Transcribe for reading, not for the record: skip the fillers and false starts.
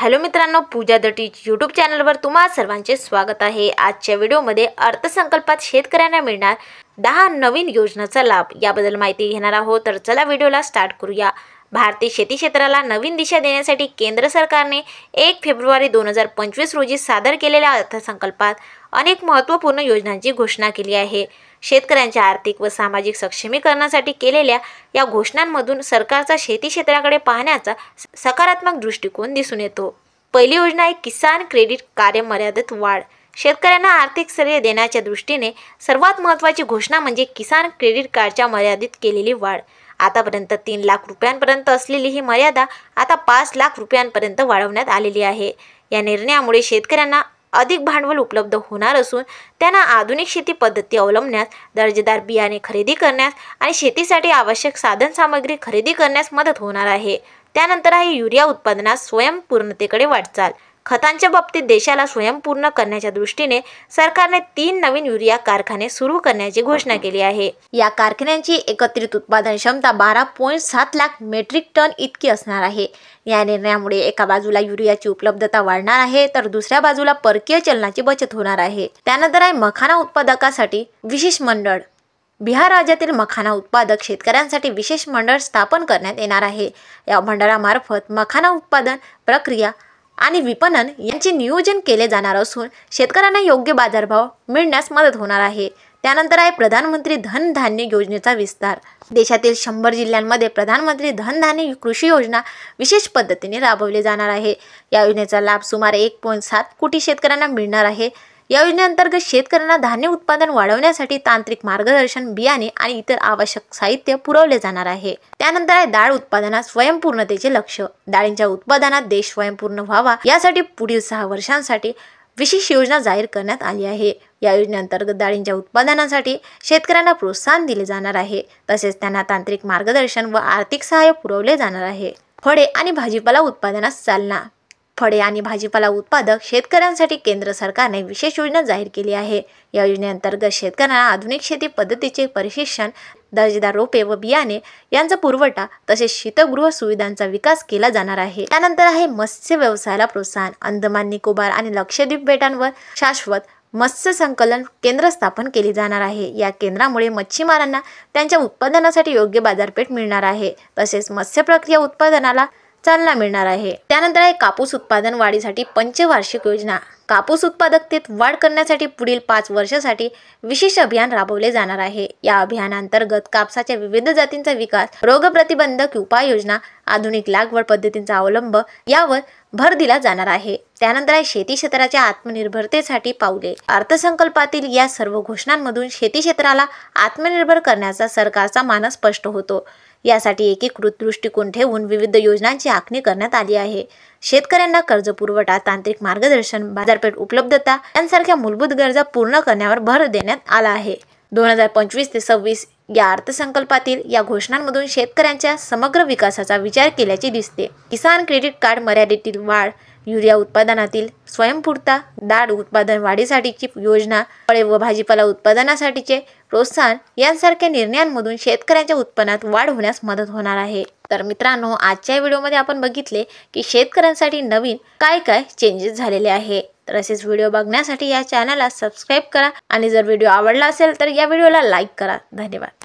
Hello मित्रांनो, पूजा the teach YouTube चॅनलवर तुम्हा सर्वांचे स्वागत आहे। आजच्या व्हिडिओमध्ये अर्थसंकल्पात शेतकऱ्यांना मिळणार 10 नवीन योजनांचा लाभ याबद्दल माहिती घेणार आहोत। तर चला व्हिडिओला स्टार्ट करूया। भारतीय शेती क्षेत्राला नवीन दिशा देण्यासाठी केंद्र सरकारने 1 फेब्रुवारी 2025 रोजी सादर केलेल्या अर्थसंकल्पात अनेक महत्त्वपूर्ण योजनांची घोषणा केली आहे। शेतकऱ्यांच्या आर्थिक व सामाजिक सक्षमीकरणासाठी केलेल्या या घोषणांमधून सरकारचा शेती क्षेत्राकडे पाहण्याचा सकारात्मक दृष्टिकोन दिसून येतो। पहिली योजना आहे किसान क्रेडिट कार्यमर्यादेत वाढ। शेतकऱ्यांना आर्थिक सहाय्य देण्याच्या दृष्टीने सर्वात महत्त्वाची घोषणा म्हणजे किसान क्रेडिट कार्डच्या मर्यादेत केलेली वाढ। आतापर्यंत 3 लाख रुपयांपर्यंत असलेली ही मर्यादा आता 5 लाख रुपयांपर्यंत वाढवण्यात आलेली आहे। या निर्णयामुळे शेतकऱ्यांना अधिक भांडवल उपलब्ध होणार असून त्यांना आधुनिक शेती पद्धती अवलंबण्यास, दर्जेदार बियाणे खरेदी करण्यास आणि शेतीसाठी आवश्यक साधनसामग्री खरेदी करण्यास मदत होणार आहे। त्यानंतर आहे युरिया उत्पादनात स्वयंपूर्णतेकडे वाटचाल। खतांच्या बाबतीत देशाला स्वयंपूर्ण करण्याच्या दृष्टीने सरकारने 3 नवीन युरिया कारखाने सुरू करण्याची घोषणा केली आहे। या कारखान्यांची एकत्रित उत्पादन क्षमता 12.7 लाख मेट्रिक टन इतकी असणार आहे। या निर्णयामुळे एका बाजूला युरियाची उपलब्धता वाढणार आहे, तर दुसऱ्या बाजूला परकीय चलनाची बचत होणार आहे। त्यानंतर आहे मखाना उत्पादकासाठी विशेष मंडळ। बिहार राज्यातील मखाना उत्पादक शेतकऱ्यांसाठी विशेष मंडळ स्थापन करण्यात येणार आहे। या मंडळामार्फत मखाना उत्पादन, प्रक्रिया आणि विपणन यांचे नियोजन केले जाणार असून शेतकऱ्यांना योग्य बाजारभाव मिळण्यास मदत होणार आहे। त्यानंतर आहे प्रधानमंत्री धन धान्य योजनेचा विस्तार। देशातील 100 जिल्ह्यांमध्ये प्रधानमंत्री धन धान्य कृषी योजना विशेष पद्धतीने राबवली जाणार आहे। या योजनेचा लाभ सुमारे 1.7 कोटी शेतकऱ्यांना मिळणार आहे। या योजनेअंतर्गत शेतकऱ्यांना धान्य उत्पादन वाढवण्यासाठी तांत्रिक मार्गदर्शन, बियाणे आणि इतर आवश्यक साहित्य पुरवले जाणार आहे। त्यानंतर आहे डाळ उत्पादनात स्वयंपूर्णतेचे लक्ष्य। डाळींच्या उत्पादनात देश स्वयंपूर्ण व्हावा यासाठी पुढील 6 वर्षांसाठी विशेष योजना जाहीर करण्यात आली आहे। या योजनेअंतर्गत डाळींच्या उत्पादनासाठी शेतकऱ्यांना प्रोत्साहन दिले जाणार आहे, तसेच त्यांना तांत्रिक मार्गदर्शन व आर्थिक सहाय्य पुरवले जाणार आहे। फळे आणि भाजीपाला उत्पादनास चालना। फळे आणि भाजीपाला उत्पादक शेतकऱ्यांसाठी केंद्र सरकारने विशेष योजना जाहीर केली आहे। या योजनेअंतर्गत शेतकऱ्यांना आधुनिक शेती पद्धतीचे प्रशिक्षण, दर्जेदार रोपे व बियाणे यांचा पुरवठा तसेच शीतगृह सुविधांचा विकास केला जाणार आहे। त्यानंतर आहे मत्स्य व्यवसायाला प्रोत्साहन। अंदमान निकोबार आणि लक्षद्वीप बेटांवर शाश्वत मत्स्य संकलन केंद्र स्थापन केले जाणार आहे। या केंद्रामुळे मच्छीमारांना त्यांच्या उत्पादनासाठी योग्य बाजारपेठ मिळणार आहे, तसेच मत्स्य प्रक्रिया उत्पादनाला चालना मिळणार आहे। त्यानंतर आहे कापूस उत्पादन वाढीसाठी पंचवार्षिक योजना। कापूस उत्पादकतेत वाढ करण्यासाठी पुढील 5 वर्षासाठी विशेष अभियान राबवले जाणार आहे। या अभियानांतर्गत कापसाच्या विविध जातींचा विकास, रोगप्रतिबंधक उपाययोजना, आधुनिक लागवड पद्धतींचा अवलंब यावर भर दिला जाणार आहे। त्यानंतर आहे शेती क्षेत्राच्या आत्मनिर्भरतेसाठी पावले। अर्थसंकल्पातील या सर्व घोषणांमधून शेती क्षेत्राला आत्मनिर्भर करण्याचा सरकारचा मानस स्पष्ट होतो। यासाठी एकीकृत दृष्टिकोन ठेवून विविध योजनांची आखणी करण्यात आली आहे। शेतकऱ्यांना कर्ज पुरवठा, तांत्रिक मार्गदर्शन, बाजारपेठ उपलब्धता यांसारख्या मूलभूत गरजा पूर्ण करण्यावर भर देण्यात आला आहे। 2025 ते 26 या अर्थसंकल्पातील या घोषणांमधून शेतकऱ्यांच्या समग्र विकासाचा विचार केल्याचे दिसते। किसान क्रेडिट कार्ड मर्यादेतील वाढ, युरिया उत्पादनातील स्वयंपूर्णता, डाळ उत्पादन वाढीसाठीची योजना, फळे व भाजीपाला उत्पादनासाठीचे प्रोत्साहन यांसारख्या निर्णयांमधून शेतकऱ्यांच्या उत्पन्नात वाढ होण्यास मदत होणार आहे। तर मित्रांनो, आजच्या व्हिडिओमध्ये आपण बघितले की शेतकऱ्यांसाठी नवीन काय चेंजेस झालेले आहे। तर असेच व्हिडिओ बघण्यासाठी या चॅनलला सबस्क्राईब करा आणि जर व्हिडिओ आवडला असेल तर या व्हिडिओला लाईक करा। धन्यवाद।